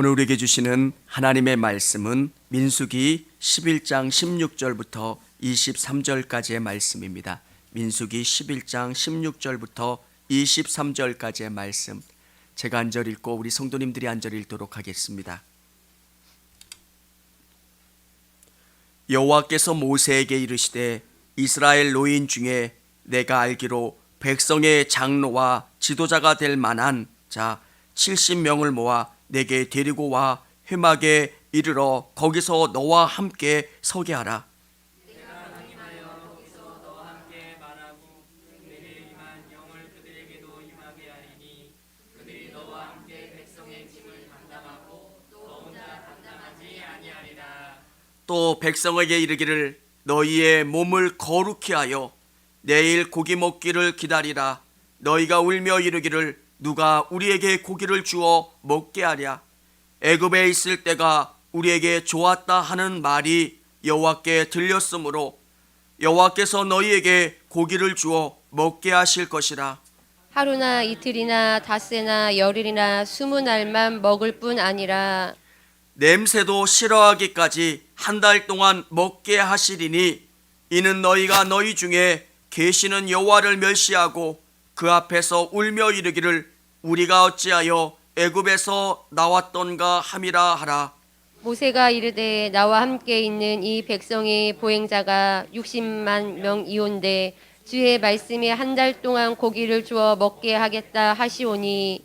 오늘 우리에게 주시는 하나님의 말씀은 민수기 11장 16절부터 23절까지의 말씀입니다. 민수기 11장 16절부터 23절까지의 말씀, 제가 한 절 읽고 우리 성도님들이 한 절 읽도록 하겠습니다. 여호와께서 모세에게 이르시되 이스라엘 노인 중에 내가 알기로 백성의 장로와 지도자가 될 만한 자 70명을 모아 내게 데리고 와 회막에 이르러 거기서 너와 함께 서게 하라. 내가 강림하여 거기서 너와 함께 말하고 내게 임한 영을 그들에게도 임하게 하리니 그들이 너와 함께 백성의 짐을 담당하고 너 혼자 담당하지 아니하리라. 또 백성에게 이르기를 너희의 몸을 거룩히 하여 내일 고기 먹기를 기다리라. 너희가 울며 이르기를 누가 우리에게 고기를 주어 먹게 하랴. 애굽에 있을 때가 우리에게 좋았다 하는 말이 여호와께 들렸으므로 여호와께서 너희에게 고기를 주어 먹게 하실 것이라. 하루나 이틀이나 닷새나 열흘이나 20날만 먹을 뿐 아니라 냄새도 싫어하기까지 한 달 동안 먹게 하시리니 이는 너희가 너희 중에 계시는 여호와를 멸시하고 그 앞에서 울며 이르기를 우리가 어찌하여 애굽에서 나왔던가 함이라 하라. 모세가 이르되 나와 함께 있는 이 백성의 보행자가 60만 명이온데 주의 말씀에 한 달 동안 고기를 주어 먹게 하겠다 하시오니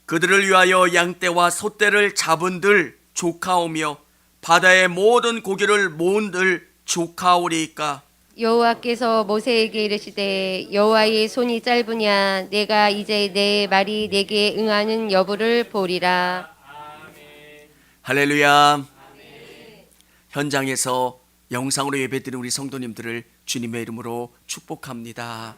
그들을 위하여 양떼와 소떼를 잡은들 조카오며 바다의 모든 고기를 모은들 조카오리이까. 여호와께서 모세에게 이르시되 여호와의 손이 짧으냐 내가 이제 내 말이 내게 응하는 여부를 보리라. 할렐루야. 현장에서 영상으로 예배드리는 우리 성도님들을 주님의 이름으로 축복합니다.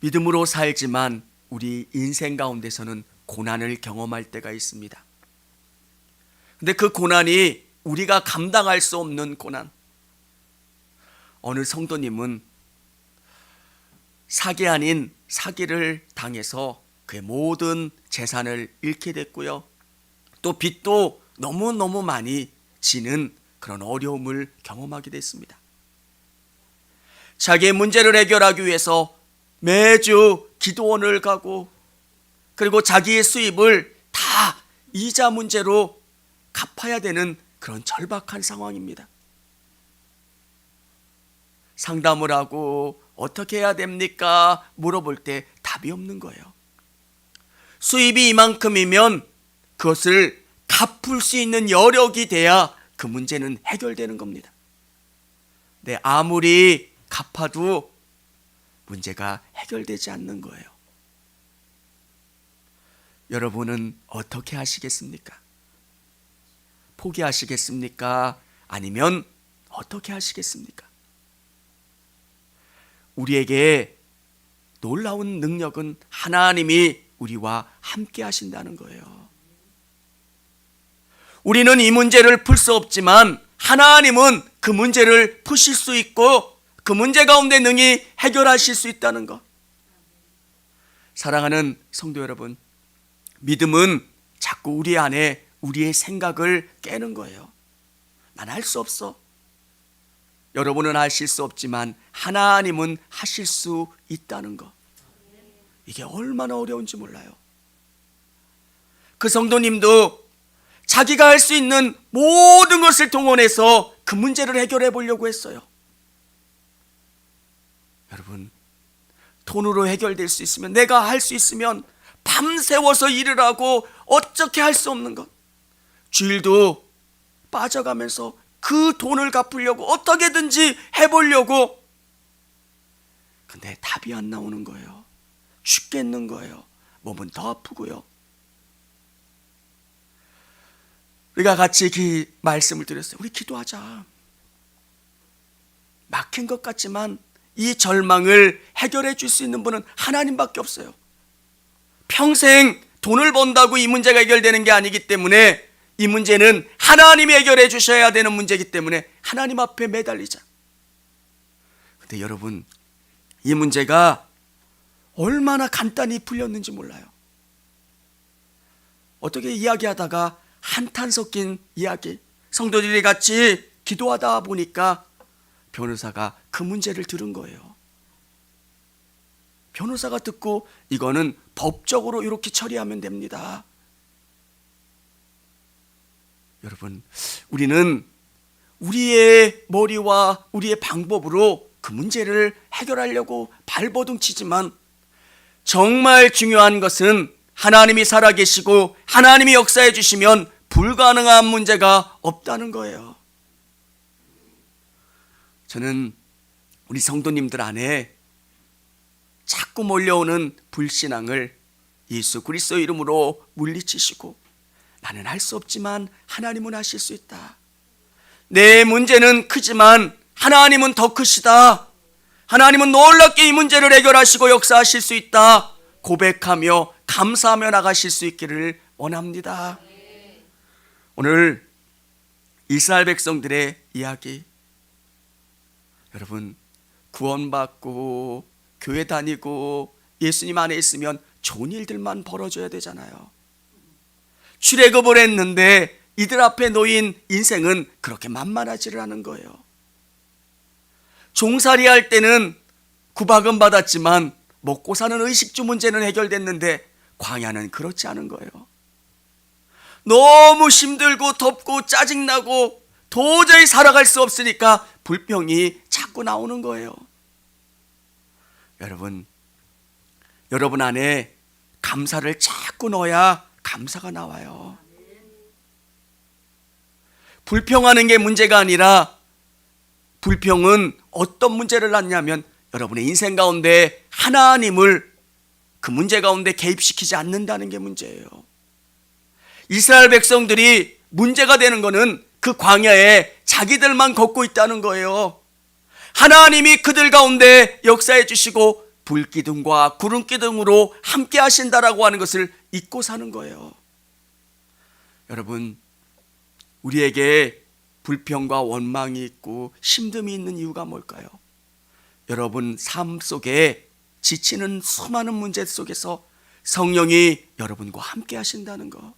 믿음으로 살지만 우리 인생 가운데서는 고난을 경험할 때가 있습니다. 근데 그 고난이 우리가 감당할 수 없는 고난. 어느 성도님은 사기 아닌 사기를 당해서 그의 모든 재산을 잃게 됐고요. 또 빚도 너무너무 많이 지는 그런 어려움을 경험하게 됐습니다. 자기의 문제를 해결하기 위해서 매주 기도원을 가고 그리고 자기의 수입을 다 이자 문제로 갚아야 되는 그런 절박한 상황입니다. 상담을 하고 어떻게 해야 됩니까? 물어볼 때 답이 없는 거예요. 수입이 이만큼이면 그것을 갚을 수 있는 여력이 돼야 그 문제는 해결되는 겁니다. 네, 아무리 갚아도 문제가 해결되지 않는 거예요. 여러분은 어떻게 하시겠습니까? 포기하시겠습니까? 아니면 어떻게 하시겠습니까? 우리에게 놀라운 능력은 하나님이 우리와 함께 하신다는 거예요. 우리는 이 문제를 풀 수 없지만 하나님은 그 문제를 푸실 수 있고 그 문제 가운데 능히 해결하실 수 있다는 것. 사랑하는 성도 여러분, 믿음은 자꾸 우리 안에 우리의 생각을 깨는 거예요. 난 할 수 없어. 여러분은 하실 수 없지만 하나님은 하실 수 있다는 것. 이게 얼마나 어려운지 몰라요. 그 성도님도 자기가 할 수 있는 모든 것을 동원해서 그 문제를 해결해 보려고 했어요. 여러분, 돈으로 해결될 수 있으면, 내가 할 수 있으면 밤새워서 일을 하고 어떻게 할 수 없는 것, 주일도 빠져가면서 그 돈을 갚으려고 어떻게든지 해보려고. 근데 답이 안 나오는 거예요. 죽겠는 거예요. 몸은 더 아프고요. 우리가 같이 말씀을 드렸어요. 우리 기도하자. 막힌 것 같지만 이 절망을 해결해 줄 수 있는 분은 하나님밖에 없어요. 평생 돈을 번다고 이 문제가 해결되는 게 아니기 때문에 이 문제는 하나님이 해결해 주셔야 되는 문제이기 때문에 하나님 앞에 매달리자. 근데 여러분, 이 문제가 얼마나 간단히 풀렸는지 몰라요. 어떻게 이야기하다가 한탄 섞인 이야기, 성도들이 같이 기도하다 보니까 변호사가 그 문제를 들은 거예요. 변호사가 듣고 이거는 법적으로 이렇게 처리하면 됩니다. 여러분, 우리는 우리의 머리와 우리의 방법으로 그 문제를 해결하려고 발버둥 치지만 정말 중요한 것은 하나님이 살아계시고 하나님이 역사해 주시면 불가능한 문제가 없다는 거예요. 저는 우리 성도님들 안에 자꾸 몰려오는 불신앙을 예수 그리스도 이름으로 물리치시고, 나는 할 수 없지만 하나님은 하실 수 있다. 내 문제는 크지만 하나님은 더 크시다. 하나님은 놀랍게 이 문제를 해결하시고 역사하실 수 있다. 고백하며 감사하며 나가실 수 있기를 원합니다. 오늘 이스라엘 백성들의 이야기, 여러분, 구원받고 교회 다니고 예수님 안에 있으면 좋은 일들만 벌어져야 되잖아요. 출애굽을 했는데 이들 앞에 놓인 인생은 그렇게 만만하지를 않은 거예요. 종살이 할 때는 구박은 받았지만 먹고 사는 의식주 문제는 해결됐는데 광야는 그렇지 않은 거예요. 너무 힘들고 덥고 짜증나고 도저히 살아갈 수 없으니까 불평이 자꾸 나오는 거예요. 여러분 안에 감사를 자꾸 넣어야 감사가 나와요. 불평하는 게 문제가 아니라, 불평은 어떤 문제를 낳냐면 여러분의 인생 가운데 하나님을 그 문제 가운데 개입시키지 않는다는 게 문제예요. 이스라엘 백성들이 문제가 되는 거는 그 광야에 자기들만 걷고 있다는 거예요. 하나님이 그들 가운데 역사해 주시고 불기둥과 구름기둥으로 함께 하신다라고 하는 것을 잊고 사는 거예요. 여러분, 우리에게 불평과 원망이 있고 힘듦이 있는 이유가 뭘까요? 여러분 삶 속에 지치는 수많은 문제 속에서 성령이 여러분과 함께 하신다는 거.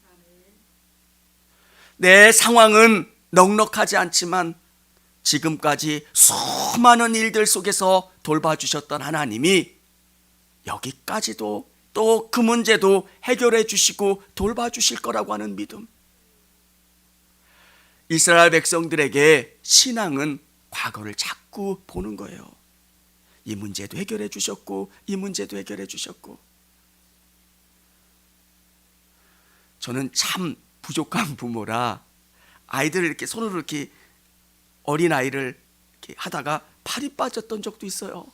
내 상황은 넉넉하지 않지만 지금까지 수많은 일들 속에서 돌봐주셨던 하나님이 여기까지도 또 그 문제도 해결해 주시고 돌봐주실 거라고 하는 믿음. 이스라엘 백성들에게 신앙은 과거를 자꾸 보는 거예요. 이 문제도 해결해 주셨고 이 문제도 해결해 주셨고. 저는 참 부족한 부모라 아이들을 이렇게 손으로 이렇게 어린 아이를 이렇게 하다가 팔이 빠졌던 적도 있어요.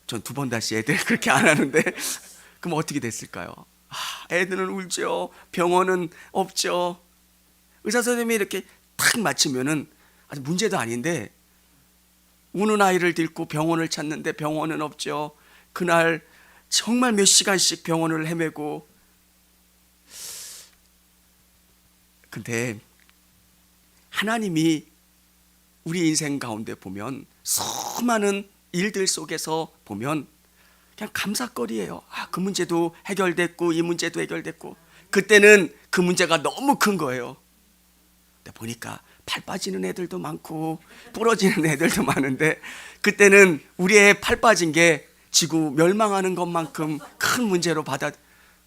전 2번 다시 애들 그렇게 안 하는데 그럼 어떻게 됐을까요? 애들은 울죠. 병원은 없죠. 의사 선생님이 이렇게 탁 맞추면은 아주 문제도 아닌데 우는 아이를 데리고 병원을 찾는데 병원은 없죠. 그날 정말 몇 시간씩 병원을 헤매고. 근데 하나님이 우리 인생 가운데 보면 수많은 일들 속에서 보면 그냥 감사거리예요. 그 문제도 해결됐고 이 문제도 해결됐고. 그때는 그 문제가 너무 큰 거예요. 근데 보니까 팔 빠지는 애들도 많고 부러지는 애들도 많은데 그때는 우리의 팔 빠진 게 지구 멸망하는 것만큼 큰 문제로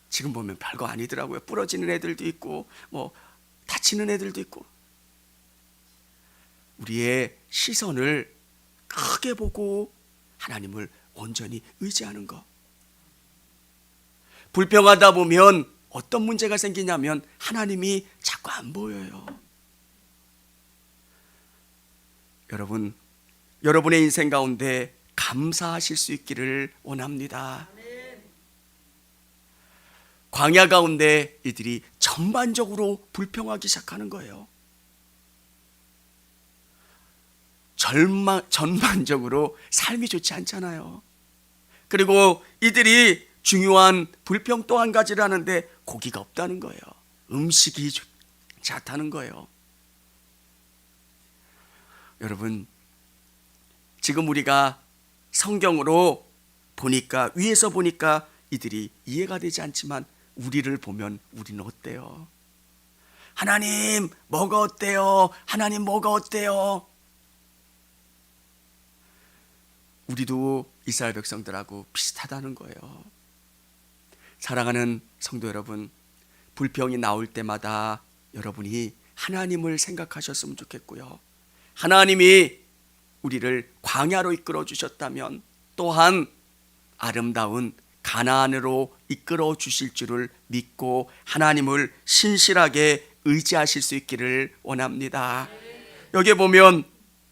지금 보면 별거 아니더라고요. 부러지는 애들도 있고 뭐 다치는 애들도 있고. 우리의 시선을 크게 보고 하나님을 온전히 의지하는 것. 불평하다 보면 어떤 문제가 생기냐면 하나님이 자꾸 안 보여요. 여러분의 인생 가운데 감사하실 수 있기를 원합니다. 광야 가운데 이들이 전반적으로 불평하기 시작하는 거예요. 전반적으로 삶이 좋지 않잖아요. 그리고 이들이 중요한 불평 또 한 가지를 하는데 고기가 없다는 거예요. 음식이 좋지 않다는 거예요. 여러분, 지금 우리가 성경으로 보니까, 위에서 보니까 이들이 이해가 되지 않지만 우리를 보면 우리는 어때요? 하나님 뭐가 어때요? 하나님 뭐가 어때요? 우리도 이스라엘 백성들하고 비슷하다는 거예요. 사랑하는 성도 여러분, 불평이 나올 때마다 여러분이 하나님을 생각하셨으면 좋겠고요. 하나님이 우리를 광야로 이끌어 주셨다면 또한 아름다운 가나안으로 이끌어 주실 줄을 믿고 하나님을 신실하게 의지하실 수 있기를 원합니다. 여기에 보면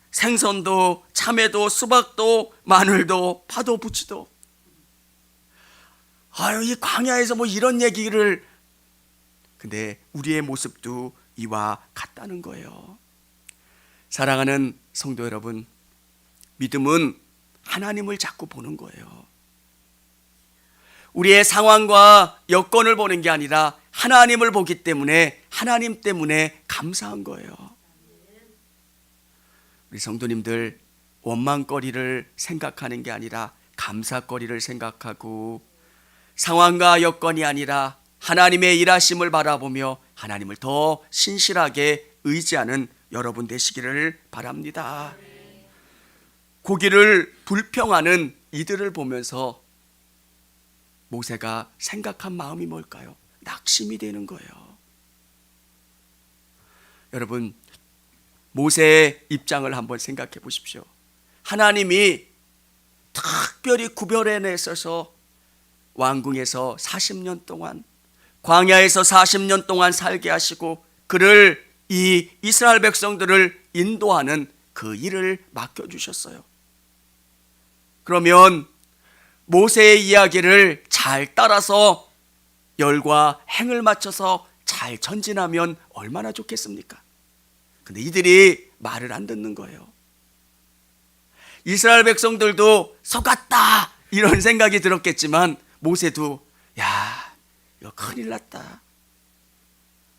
생선도 참외도 수박도 마늘도 파도 부치도, 아유 이 광야에서 뭐 이런 얘기를, 근데 우리의 모습도 이와 같다는 거예요. 사랑하는 성도 여러분, 믿음은 하나님을 자꾸 보는 거예요. 우리의 상황과 여건을 보는 게 아니라 하나님을 보기 때문에, 하나님 때문에 감사한 거예요. 우리 성도님들, 원망거리를 생각하는 게 아니라 감사거리를 생각하고, 상황과 여건이 아니라 하나님의 일하심을 바라보며 하나님을 더 신실하게 의지하는 여러분 되시기를 바랍니다. 고기를 불평하는 이들을 보면서 모세가 생각한 마음이 뭘까요? 낙심이 되는 거예요. 여러분, 모세의 입장을 한번 생각해 보십시오. 하나님이 특별히 구별해내셔서 왕궁에서 40년 동안, 광야에서 40년 동안 살게 하시고 그를, 이 이스라엘 백성들을 인도하는 그 일을 맡겨주셨어요. 그러면 모세의 이야기를 잘 따라서 열과 행을 맞춰서 잘 전진하면 얼마나 좋겠습니까? 근데 이들이 말을 안 듣는 거예요. 이스라엘 백성들도 속았다 이런 생각이 들었겠지만 모세도 야 이거 큰일 났다.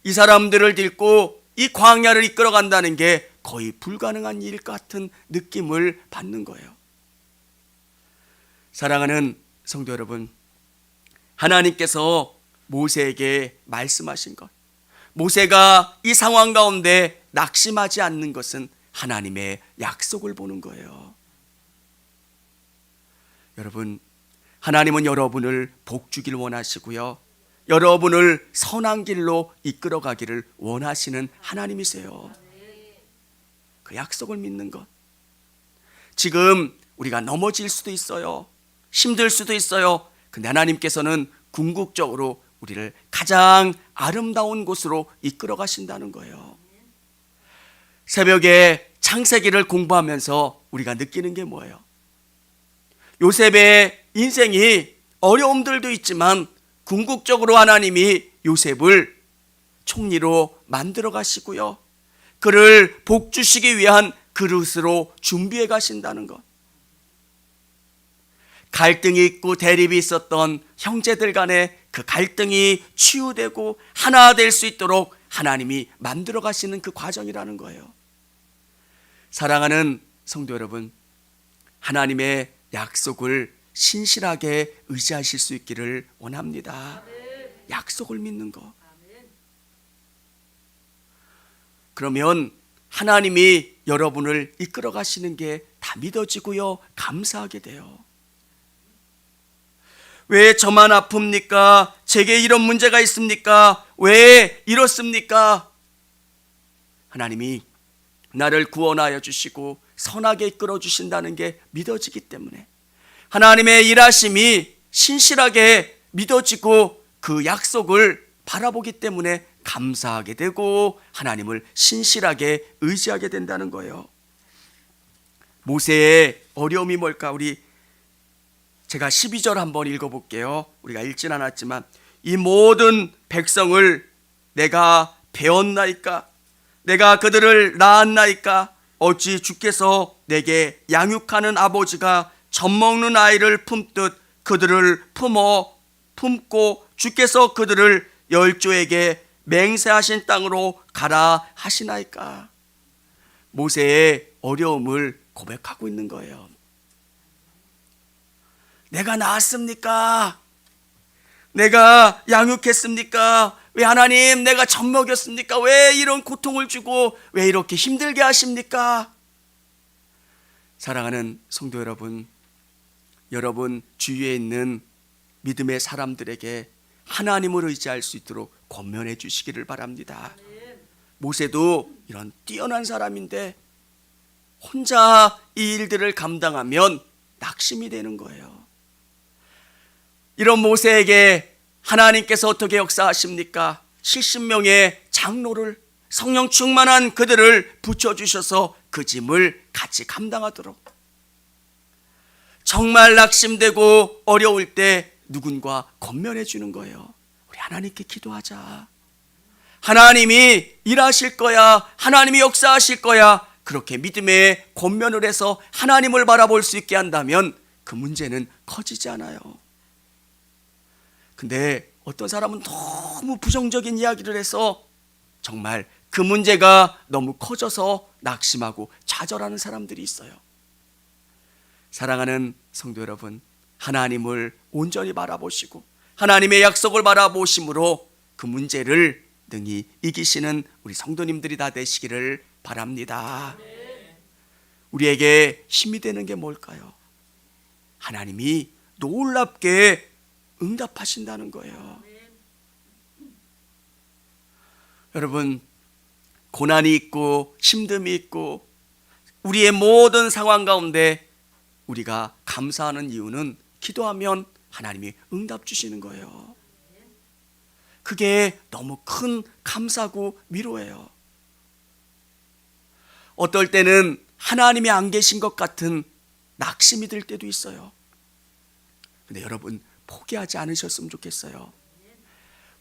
이 사람들을 데리고 이 광야를 이끌어 간다는 게 거의 불가능한 일 같은 느낌을 받는 거예요. 사랑하는 성도 여러분, 하나님께서 모세에게 말씀하신 것, 모세가 이 상황 가운데 낙심하지 않는 것은 하나님의 약속을 보는 거예요. 여러분, 하나님은 여러분을 복 주길 원하시고요, 여러분을 선한 길로 이끌어 가기를 원하시는 하나님이세요. 그 약속을 믿는 것. 지금 우리가 넘어질 수도 있어요. 힘들 수도 있어요. 근데 하나님께서는 궁극적으로 우리를 가장 아름다운 곳으로 이끌어 가신다는 거예요. 새벽에 창세기를 공부하면서 우리가 느끼는 게 뭐예요? 요셉의 인생이 어려움들도 있지만 궁극적으로 하나님이 요셉을 총리로 만들어 가시고요, 그를 복 주시기 위한 그릇으로 준비해 가신다는 것. 갈등이 있고 대립이 있었던 형제들 간에 그 갈등이 치유되고 하나 될 수 있도록 하나님이 만들어 가시는 그 과정이라는 거예요. 사랑하는 성도 여러분, 하나님의 약속을 신실하게 의지하실 수 있기를 원합니다. 약속을 믿는 거. 그러면 하나님이 여러분을 이끌어 가시는 게 다 믿어지고요, 감사하게 돼요. 왜 저만 아픕니까? 제게 이런 문제가 있습니까? 왜 이렇습니까? 하나님이 나를 구원하여 주시고 선하게 이끌어 주신다는 게 믿어지기 때문에, 하나님의 일하심이 신실하게 믿어지고 그 약속을 바라보기 때문에 감사하게 되고 하나님을 신실하게 의지하게 된다는 거예요. 모세의 어려움이 뭘까? 제가 12절 한번 읽어볼게요. 우리가 읽진 않았지만, 이 모든 백성을 내가 배웠나이까? 내가 그들을 낳았나이까? 어찌 주께서 내게 양육하는 아버지가 젖먹는 아이를 품듯 그들을 품고 주께서 그들을 열조에게 맹세하신 땅으로 가라 하시나이까? 모세의 어려움을 고백하고 있는 거예요. 내가 낳았습니까? 내가 양육했습니까? 왜 하나님 내가 젖 먹였습니까? 왜 이런 고통을 주고 왜 이렇게 힘들게 하십니까? 사랑하는 성도 여러분, 여러분 주위에 있는 믿음의 사람들에게 하나님을 의지할 수 있도록 권면해 주시기를 바랍니다. 모세도 이런 뛰어난 사람인데 혼자 이 일들을 감당하면 낙심이 되는 거예요. 이런 모세에게 하나님께서 어떻게 역사하십니까? 70명의 장로를, 성령 충만한 그들을 붙여주셔서 그 짐을 같이 감당하도록. 정말 낙심되고 어려울 때 누군가 권면해 주는 거예요. 우리 하나님께 기도하자. 하나님이 일하실 거야. 하나님이 역사하실 거야. 그렇게 믿음의 권면을 해서 하나님을 바라볼 수 있게 한다면 그 문제는 커지지 않아요. 근데 어떤 사람은 너무 부정적인 이야기를 해서 정말 그 문제가 너무 커져서 낙심하고 좌절하는 사람들이 있어요. 사랑하는 성도 여러분, 하나님을 온전히 바라보시고 하나님의 약속을 바라보심으로 그 문제를 능히 이기시는 우리 성도님들이 다 되시기를 바랍니다. 우리에게 힘이 되는 게 뭘까요? 하나님이 놀랍게 응답하신다는 거예요. 여러분, 고난이 있고 힘듦이 있고 우리의 모든 상황 가운데 우리가 감사하는 이유는 기도하면 하나님이 응답 주시는 거예요. 그게 너무 큰 감사고 위로예요. 어떨 때는 하나님이 안 계신 것 같은 낙심이 들 때도 있어요. 근데 여러분, 포기하지 않으셨으면 좋겠어요.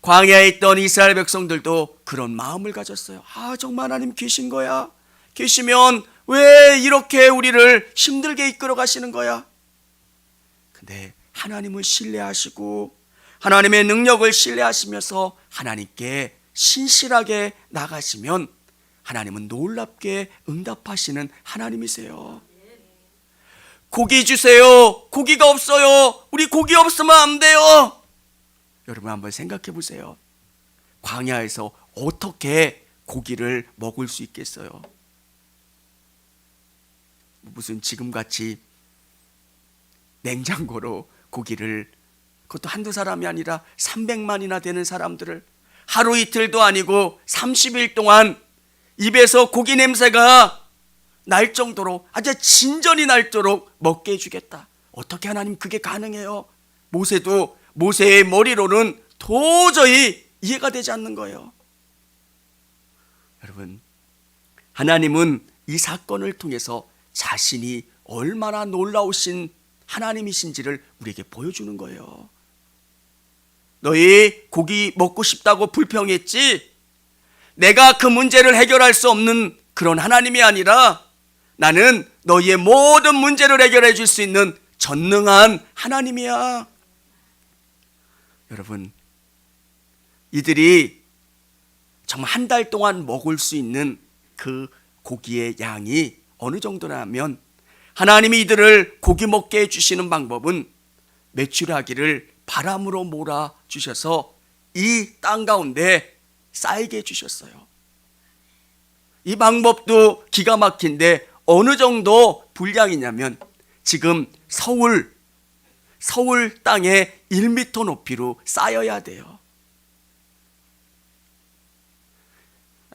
광야에 있던 이스라엘 백성들도 그런 마음을 가졌어요. 아, 정말 하나님 계신 거야? 계시면 왜 이렇게 우리를 힘들게 이끌어 가시는 거야? 근데 하나님을 신뢰하시고 하나님의 능력을 신뢰하시면서 하나님께 신실하게 나가시면 하나님은 놀랍게 응답하시는 하나님이세요. 고기 주세요. 고기가 없어요. 우리 고기 없으면 안 돼요. 여러분 한번 생각해 보세요. 광야에서 어떻게 고기를 먹을 수 있겠어요? 무슨 지금같이 냉장고로 고기를, 그것도 한두 사람이 아니라 300만이나 되는 사람들을 하루 이틀도 아니고 30일 동안 입에서 고기 냄새가 날 정도로, 아주 진전이 날도록 먹게 해주겠다. 어떻게 하나님 그게 가능해요? 모세도 모세의 머리로는 도저히 이해가 되지 않는 거예요. 여러분, 하나님은 이 사건을 통해서 자신이 얼마나 놀라우신 하나님이신지를 우리에게 보여주는 거예요. 너희 고기 먹고 싶다고 불평했지? 내가 그 문제를 해결할 수 없는 그런 하나님이 아니라 나는 너희의 모든 문제를 해결해 줄 수 있는 전능한 하나님이야. 여러분, 이들이 정말 한 달 동안 먹을 수 있는 그 고기의 양이 어느 정도냐면, 하나님이 이들을 고기 먹게 해주시는 방법은 메추라기를 바람으로 몰아 주셔서 이 땅 가운데 쌓이게 해주셨어요. 이 방법도 기가 막힌데 어느 정도 분량이냐면 지금 서울 땅에 1m 높이로 쌓여야 돼요.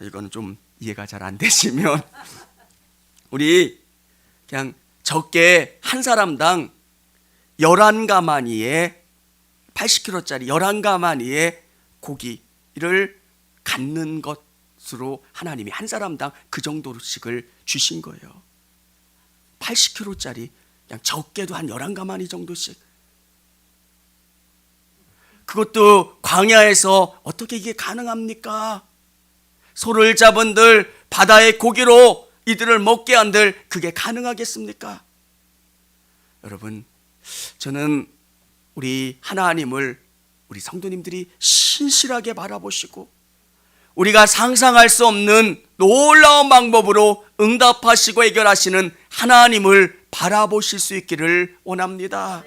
이거는 좀 이해가 잘 안 되시면 우리 그냥 적게 한 사람당 11가마니에 80kg짜리 11가마니에 고기를 갖는 것으로 하나님이 한 사람당 그 정도씩을 주신 거예요. 80kg짜리 그냥 적게도 한 11가마니 정도씩. 그것도 광야에서 어떻게 이게 가능합니까? 소를 잡은들 바다의 고기로 이들을 먹게 한들 그게 가능하겠습니까? 여러분, 저는 우리 하나님을 우리 성도님들이 신실하게 바라보시고 우리가 상상할 수 없는 놀라운 방법으로 응답하시고 해결하시는 하나님을 바라보실 수 있기를 원합니다.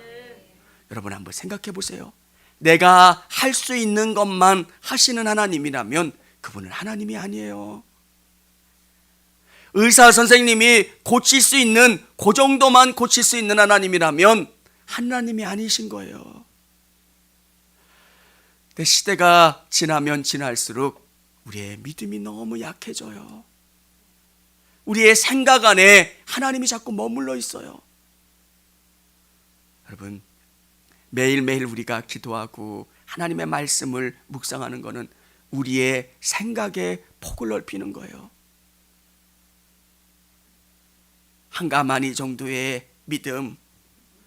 여러분 한번 생각해 보세요. 내가 할 수 있는 것만 하시는 하나님이라면 그분은 하나님이 아니에요. 의사 선생님이 고칠 수 있는 그 정도만 고칠 수 있는 하나님이라면 하나님이 아니신 거예요. 근데 시대가 지나면 지날수록 우리의 믿음이 너무 약해져요. 우리의 생각 안에 하나님이 자꾸 머물러 있어요. 여러분, 매일매일 우리가 기도하고 하나님의 말씀을 묵상하는 것은 우리의 생각의 폭을 넓히는 거예요. 한 가마니 정도의 믿음,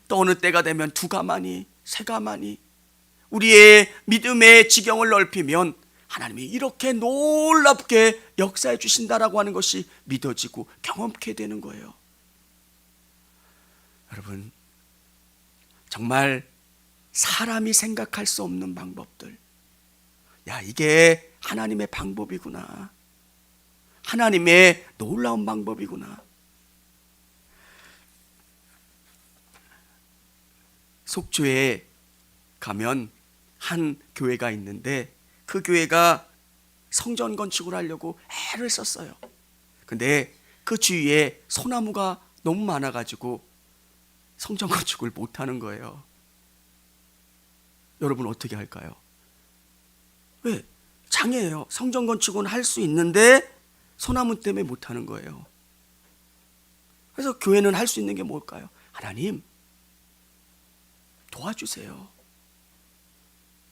또 어느 때가 되면 두 가마니, 세 가마니, 우리의 믿음의 지경을 넓히면 하나님이 이렇게 놀랍게 역사해 주신다라고 하는 것이 믿어지고 경험케 되는 거예요. 여러분, 정말 사람이 생각할 수 없는 방법들, 야, 이게 하나님의 방법이구나, 하나님의 놀라운 방법이구나. 속초에 가면 한 교회가 있는데 그 교회가 성전 건축을 하려고 애를 썼어요. 근데 그 주위에 소나무가 너무 많아가지고 성전 건축을 못하는 거예요. 여러분 어떻게 할까요? 왜? 장애예요. 성전 건축은 할 수 있는데 소나무 때문에 못하는 거예요. 그래서 교회는 할 수 있는 게 뭘까요? 하나님 도와주세요.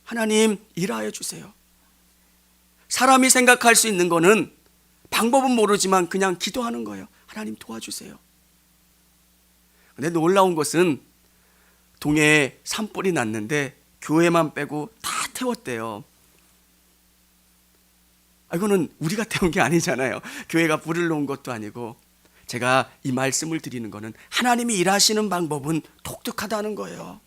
하나님 일하여 주세요. 사람이 생각할 수 있는 거는 방법은 모르지만 그냥 기도하는 거예요. 하나님 도와주세요. 근데 놀라운 것은 동해에 산불이 났는데 교회만 빼고 다 태웠대요. 이거는 우리가 태운 게 아니잖아요. 교회가 불을 놓은 것도 아니고. 제가 이 말씀을 드리는 거는 하나님이 일하시는 방법은 독특하다는 거예요.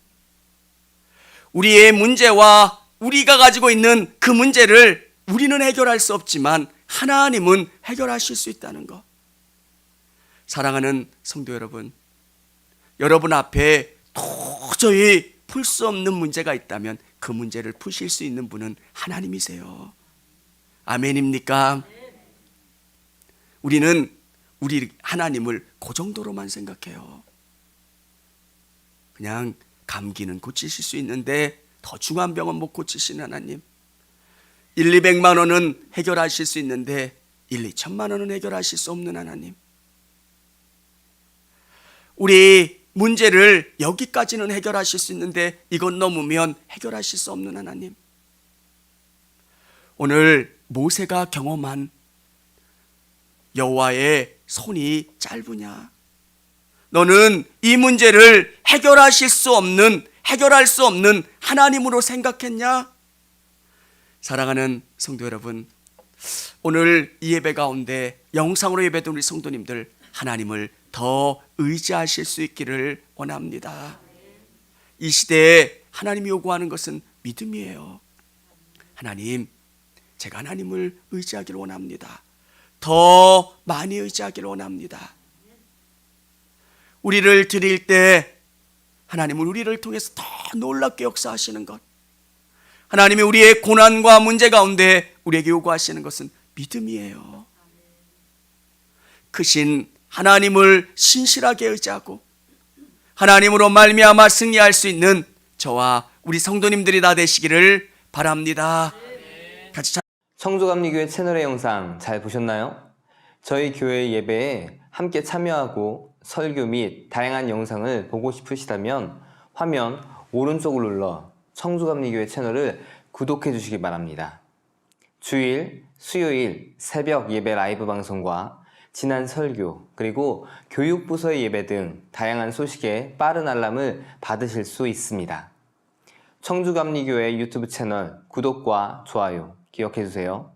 우리의 문제와 우리가 가지고 있는 그 문제를 우리는 해결할 수 없지만 하나님은 해결하실 수 있다는 것. 사랑하는 성도 여러분, 여러분 앞에 도저히 풀 수 없는 문제가 있다면 그 문제를 푸실 수 있는 분은 하나님이세요. 아멘입니까? 우리는 우리 하나님을 그 정도로만 생각해요. 그냥 감기는 고치실 수 있는데 더 중한 병은 못 고치시는 하나님, 1, 200만 원은 해결하실 수 있는데 1, 2천만 원은 해결하실 수 없는 하나님, 우리 문제를 여기까지는 해결하실 수 있는데 이건 넘으면 해결하실 수 없는 하나님, 오늘 모세가 경험한 여호와의 손이 짧으냐, 너는 이 문제를 해결할 수 없는 하나님으로 생각했냐? 사랑하는 성도 여러분, 오늘 이 예배 가운데 영상으로 예배드린 우리 성도님들, 하나님을 더 의지하실 수 있기를 원합니다. 이 시대에 하나님이 요구하는 것은 믿음이에요. 하나님, 제가 하나님을 의지하기를 원합니다. 더 많이 의지하기를 원합니다. 우리를 드릴 때 하나님은 우리를 통해서 더 놀랍게 역사하시는 것, 하나님이 우리의 고난과 문제 가운데 우리에게 요구하시는 것은 믿음이에요. 크신 하나님을 신실하게 의지하고 하나님으로 말미암아 승리할 수 있는 저와 우리 성도님들이 다 되시기를 바랍니다. 같이 청주감리교회 채널의 영상 잘 보셨나요? 저희 교회 예배에 함께 참여하고 설교 및 다양한 영상을 보고 싶으시다면 화면 오른쪽을 눌러 청주감리교회 채널을 구독해 주시기 바랍니다. 주일, 수요일 새벽 예배 라이브 방송과 지난 설교, 그리고 교육부서의 예배 등 다양한 소식에 빠른 알람을 받으실 수 있습니다. 청주감리교회 유튜브 채널 구독과 좋아요 기억해 주세요.